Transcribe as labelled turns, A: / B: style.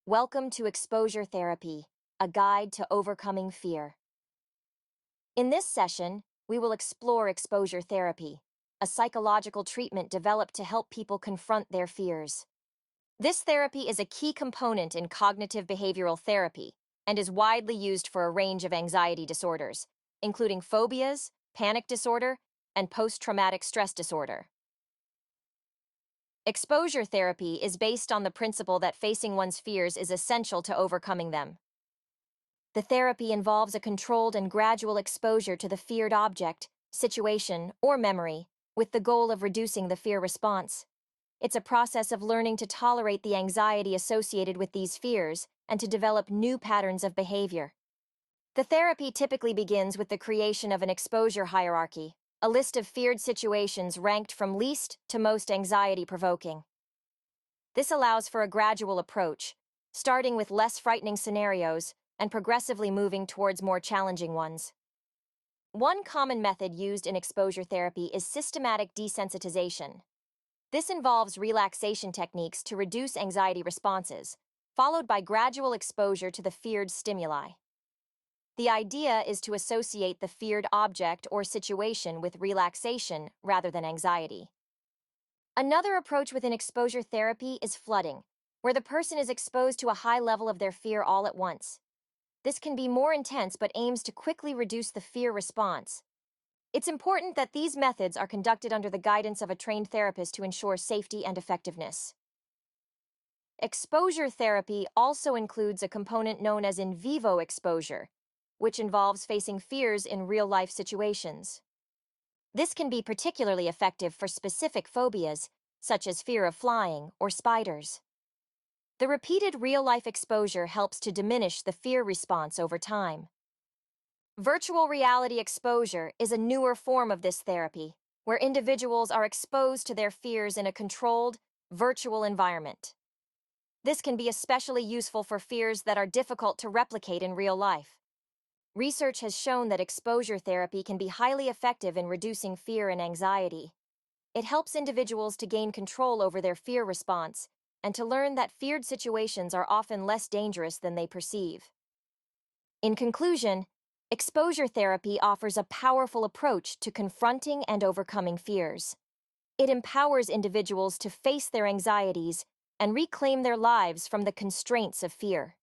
A: Welcome to Exposure Therapy, a guide to overcoming fear. In this session, we will explore exposure therapy, a psychological treatment developed to help people confront their fears. This therapy is a key component in cognitive behavioral therapy and is widely used for a range of anxiety disorders, including phobias, panic disorder, and post-traumatic stress disorder. Exposure therapy is based on the principle that facing one's fears is essential to overcoming them. The therapy involves a controlled and gradual exposure to the feared object, situation, or memory, with the goal of reducing the fear response. It's a process of learning to tolerate the anxiety associated with these fears and to develop new patterns of behavior. The therapy typically begins with the creation of an exposure hierarchy, a list of feared situations ranked from least to most anxiety-provoking. This allows for a gradual approach, starting with less frightening scenarios and progressively moving towards more challenging ones. One common method used in exposure therapy is systematic desensitization. This involves relaxation techniques to reduce anxiety responses, followed by gradual exposure to the feared stimuli. The idea is to associate the feared object or situation with relaxation rather than anxiety. Another approach within exposure therapy is flooding, where the person is exposed to a high level of their fear all at once. This can be more intense but aims to quickly reduce the fear response. It's important that these methods are conducted under the guidance of a trained therapist to ensure safety and effectiveness. Exposure therapy also includes a component known as In Vivo Exposure, which involves facing fears in real-life situations. This can be particularly effective for specific phobias, such as fear of flying or spiders. The repeated real-life exposure helps to diminish the fear response over time. Virtual reality exposure is a newer form of this therapy, where individuals are exposed to their fears in a controlled, virtual environment. This can be especially useful for fears that are difficult to replicate in real life. Research has shown that exposure therapy can be highly effective in reducing fear and anxiety. It helps individuals to gain control over their fear response and to learn that feared situations are often less dangerous than they perceive. In conclusion, exposure therapy offers a powerful approach to confronting and overcoming fears. It empowers individuals to face their anxieties and reclaim their lives from the constraints of fear.